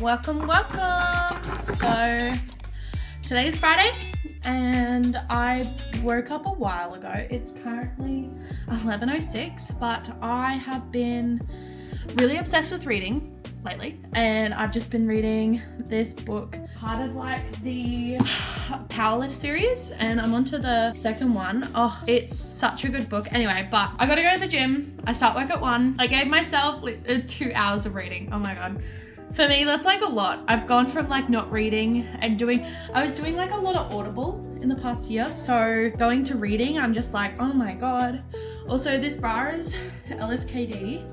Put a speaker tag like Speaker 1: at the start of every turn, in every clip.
Speaker 1: Welcome. So today is Friday and I woke up a while ago. It's currently 11:06, but I have been really obsessed with reading lately, and I've just been reading this book, part of like the Powerless series, and I'm onto the second one. Oh, it's such a good book. Anyway, but I gotta go to the gym. I start work at 1. I gave myself 2 hours of reading. Oh my god. For me, that's like a lot. I've gone from like not reading and I was doing like a lot of Audible in the past year. So going to reading, I'm just like, oh my God. Also, this bar is LSKD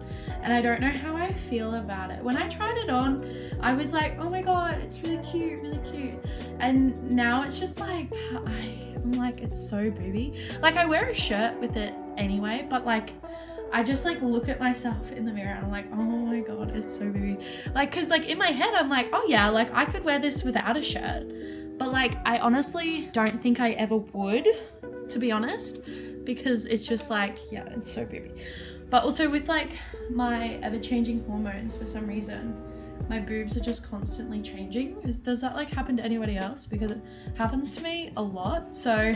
Speaker 1: and I don't know how I feel about it. When I tried it on, I was like, oh my God, it's really cute, really cute. And now it's just like, I'm like, it's so booby. Like I wear a shirt with it anyway, but like, I just like look at myself in the mirror and I'm like, oh my God, it's so booby. Like, cause like in my head, I'm like, oh yeah, like I could wear this without a shirt. But like, I honestly don't think I ever would, to be honest, because it's just like, yeah, it's so booby. But also with like my ever-changing hormones, for some reason, my boobs are just constantly changing. Does that like happen to anybody else? Because it happens to me a lot. So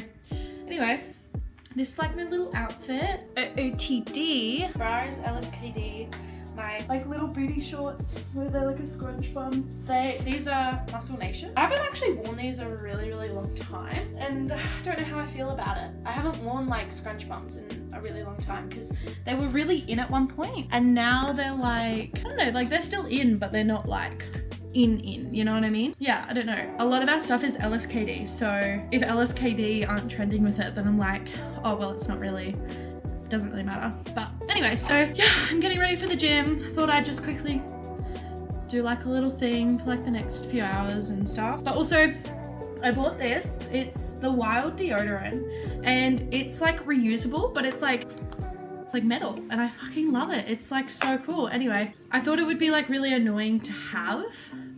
Speaker 1: anyway, this is like my little outfit. OOTD, bra is LSKD. My like little booty shorts where they're like a scrunch bum. These are Muscle Nation. I haven't actually worn these a really long time, and I don't know how I feel about it. I haven't worn like scrunch bums in a really long time because they were really in at one point, and now they're like, I don't know, like they're still in, but they're not like in, you know what I mean? Yeah, I don't know. A lot of our stuff is LSKD, so if LSKD aren't trending with it, then I'm like, oh well, it's not really, doesn't really matter. But anyway, so yeah, I'm getting ready for the gym. Thought I'd just quickly do like a little thing for like the next few hours and stuff. But also I bought this. It's the Wild deodorant, and it's like reusable, but it's like metal, and I fucking love it. It's like so cool. Anyway, I thought it would be like really annoying to have,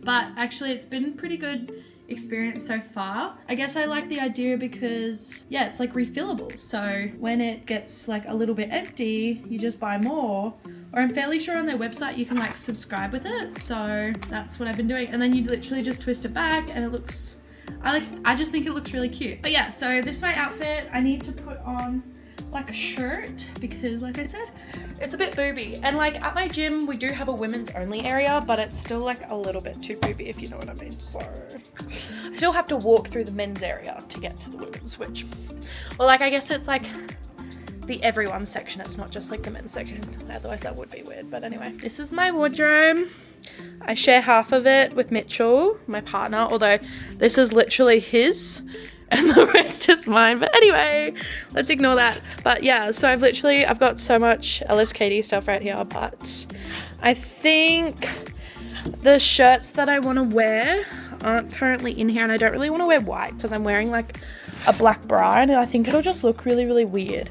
Speaker 1: but actually it's been pretty good experience so far. I guess I like the idea because yeah, it's like refillable, so when it gets like a little bit empty, you just buy more. Or I'm fairly sure on their website you can like subscribe with it, so that's what I've been doing. And then you literally just twist it back and it looks, I just think it looks really cute. But yeah, so this is my outfit. I need to put on like a shirt because like I said, it's a bit booby. And like at my gym we do have a women's only area, but it's still like a little bit too booby, if you know what I mean. So I still have to walk through the men's area to get to the women's, which, well, like I guess it's like the everyone section, it's not just like the men's section, otherwise that would be weird. But anyway, this is my wardrobe. I share half of it with Mitchell, my partner, although this is literally his and the rest is mine. But anyway, let's ignore that. But yeah, so I've got so much LSKD stuff right here, but I think the shirts that I want to wear aren't currently in here, and I don't really want to wear white because I'm wearing like a black bra and I think it'll just look really weird.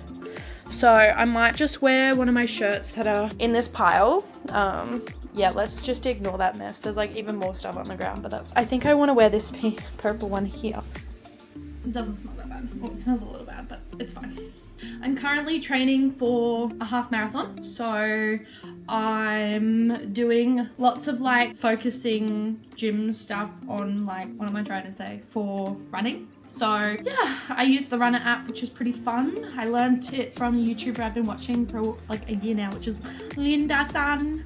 Speaker 1: So I might just wear one of my shirts that are in this pile. Yeah, let's just ignore that mess. There's like even more stuff on the ground, but I think I want to wear this purple one here. It doesn't smell that bad. Well, it smells a little bad, but it's fine. I'm currently training for a half marathon, so I'm doing lots of like focusing gym stuff on like, what am I trying to say, for running. So yeah, I use the Runner app, which is pretty fun. I learned it from a YouTuber I've been watching for like a year now, which is Linda Sun,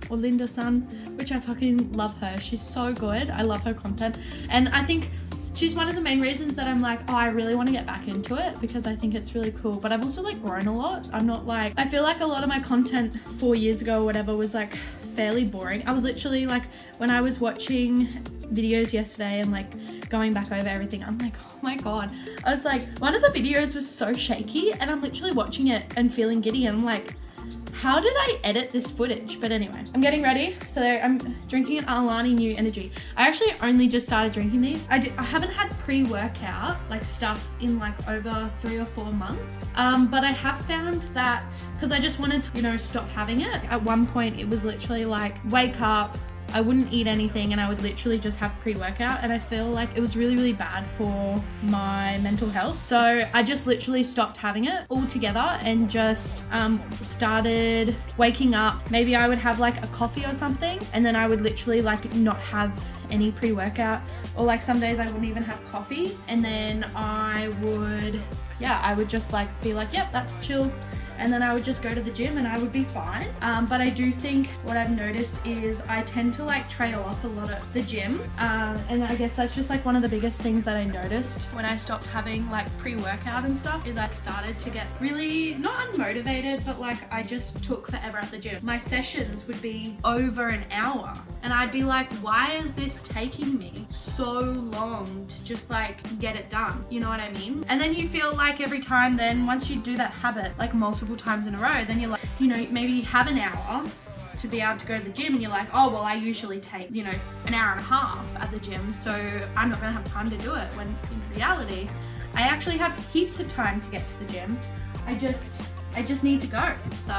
Speaker 1: which I fucking love her. She's so good. I love her content, and I think she's one of the main reasons that I'm like, oh, I really want to get back into it because I think it's really cool. But I've also like grown a lot. I'm not like, I feel like a lot of my content 4 years ago or whatever was like fairly boring. I was literally like, when I was watching videos yesterday and like going back over everything, I'm like, oh my God. I was like, one of the videos was so shaky and I'm literally watching it and feeling giddy, and I'm like, how did I edit this footage? But anyway, I'm getting ready. So I'm drinking an Alani New Energy. I actually only just started drinking these. I haven't had pre-workout like stuff in like over 3 or 4 months. But I have found that, because I just wanted to, you know, stop having it. At one point it was literally like, wake up, I wouldn't eat anything and I would literally just have pre-workout, and I feel like it was really, really bad for my mental health. So I just literally stopped having it altogether and just started waking up. Maybe I would have like a coffee or something, and then I would literally like not have any pre-workout, or like some days I wouldn't even have coffee, and then I would just like be like, yep, that's chill. And then I would just go to the gym and I would be fine. But I do think what I've noticed is I tend to like trail off a lot at the gym. And I guess that's just like one of the biggest things that I noticed when I stopped having like pre-workout and stuff, is I started to get really, not unmotivated, but like I just took forever at the gym. My sessions would be over an hour and I'd be like, why is this taking me so long to just like get it done? You know what I mean? And then you feel like every time, then once you do that habit like multiple times in a row, then you're like, you know, maybe you have an hour to be able to go to the gym and you're like, oh, well, I usually take, you know, an hour and a half at the gym, so I'm not gonna have time to do it, when in reality, I actually have heaps of time to get to the gym. I just need to go. So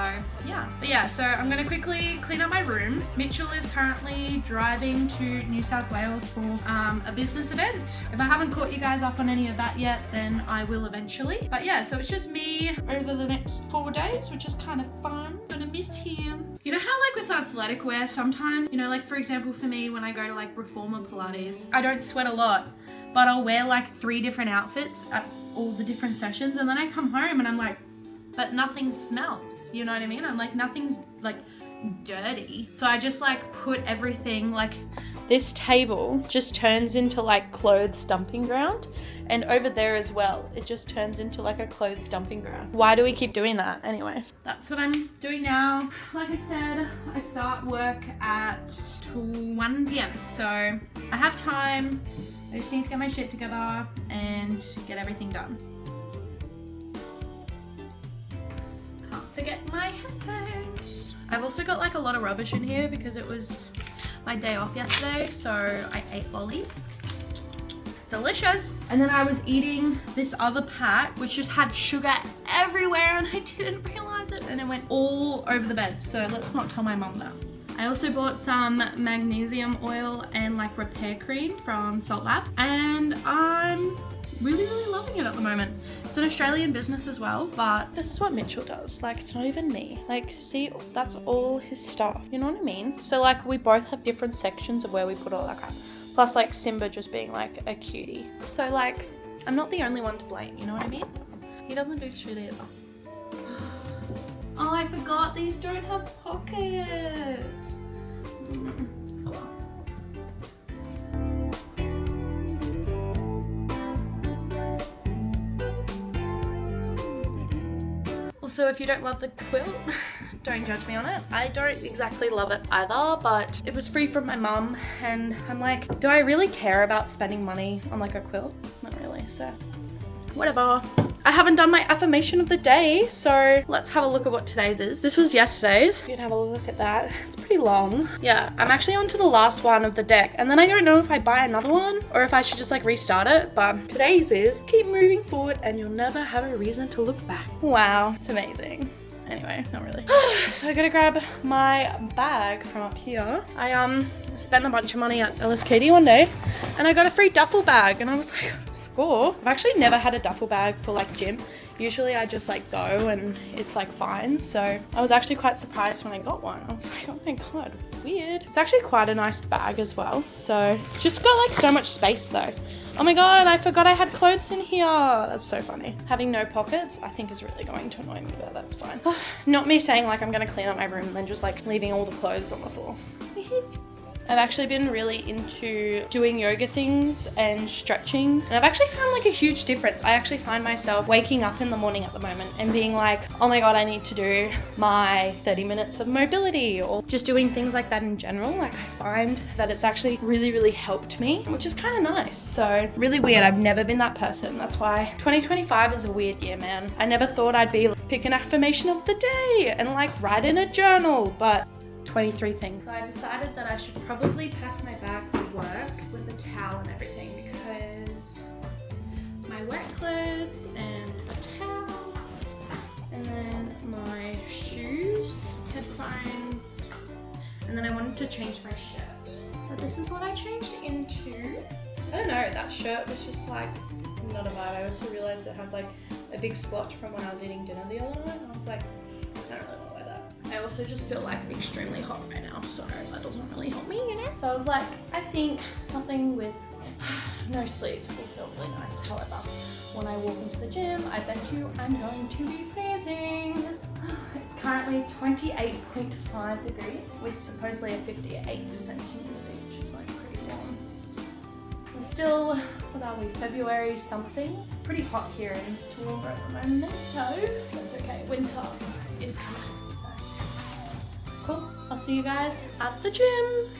Speaker 1: yeah, but yeah, so I'm gonna quickly clean up my room. Mitchell is currently driving to New South Wales for a business event. If I haven't caught you guys up on any of that yet, then I will eventually. But yeah, so it's just me over the next 4 days, which is kind of fun. Gonna miss him. You know how like with athletic wear, sometimes, you know, like for example for me, when I go to like Reformer Pilates, I don't sweat a lot, but I'll wear like 3 different outfits at all the different sessions, and then I come home and I'm like, but nothing smells, you know what I mean? I'm like, nothing's like dirty. So I just like put everything, like this table just turns into like clothes dumping ground, and over there as well, it just turns into like a clothes dumping ground. Why do we keep doing that? Anyway, that's what I'm doing now. Like I said, I start work at 1 p.m. So I have time. I just need to get my shit together and get everything done. Forget my headphones. I've also got like a lot of rubbish in here because it was my day off yesterday, so I ate lollies. Delicious. And then I was eating this other pack which just had sugar everywhere and I didn't realize it, and it went all over the bed, so let's not tell my mom that. I also bought some magnesium oil and like repair cream from Salt Lab, and I'm really, really loving it at the moment. It's an Australian business as well, but this is what Mitchell does. Like, it's not even me. Like, see, that's all his stuff. You know what I mean? So like, we both have different sections of where we put all that crap. Plus like Simba just being like a cutie. So like, I'm not the only one to blame, you know what I mean? He doesn't do shit either. Oh, I forgot these don't have pockets. Oh well. Also, if you don't love the quilt, don't judge me on it. I don't exactly love it either, but it was free from my mum, and I'm like, do I really care about spending money on like a quilt? Not really, so whatever. I haven't done my affirmation of the day, so let's have a look at what today's is. This was yesterday's. You can have a look at that. It's pretty long. Yeah, I'm actually on to the last one of the deck, and then I don't know if I buy another one or if I should just like restart it, but today's is keep moving forward and you'll never have a reason to look back. Wow, it's amazing. Anyway, not really. So I gotta grab my bag from up here. I spent a bunch of money at LSKD one day and I got a free duffel bag, and I was like, score. I've actually never had a duffel bag for like gym. Usually I just like go and it's like fine. So I was actually quite surprised when I got one. I was like, oh my God, weird. It's actually quite a nice bag as well. So it's just got like so much space though. Oh my God, I forgot I had clothes in here. That's so funny. Having no pockets, I think is really going to annoy me, but that's fine. Not me saying like I'm gonna clean up my room and then just like leaving all the clothes on the floor. I've actually been really into doing yoga things and stretching, and I've actually found like a huge difference. I actually find myself waking up in the morning at the moment and being like, oh my God, I need to do my 30 minutes of mobility, or just doing things like that in general. Like, I find that it's actually really, really helped me, which is kind of nice. So really weird. I've never been that person. That's why 2025 is a weird year, man. I never thought I'd be like, pick an affirmation of the day and like write in a journal, but 23 things. So I decided that I should probably pack my bag for work with a towel and everything, because my wet clothes and a towel, and then my shoes, headphones, And then I wanted to change my shirt. So this is what I changed into. I don't know, that shirt was just like not a vibe. I also realized it had like a big splotch from when I was eating dinner the other night. And I was like, I don't really want to wear that. I also just feel like extremely hot right now, so that doesn't really help me, you know? So I was like, I think something with no sleeves will feel really nice. However, when I walk into the gym, I bet you I'm going to be freezing. It's currently 28.5 degrees with supposedly a 58% humidity, which is like pretty warm. We're still, what are we, February something? It's pretty hot here in Toowoomba at the moment, so that's okay. Winter is coming, so cool. I'll see you guys at the gym.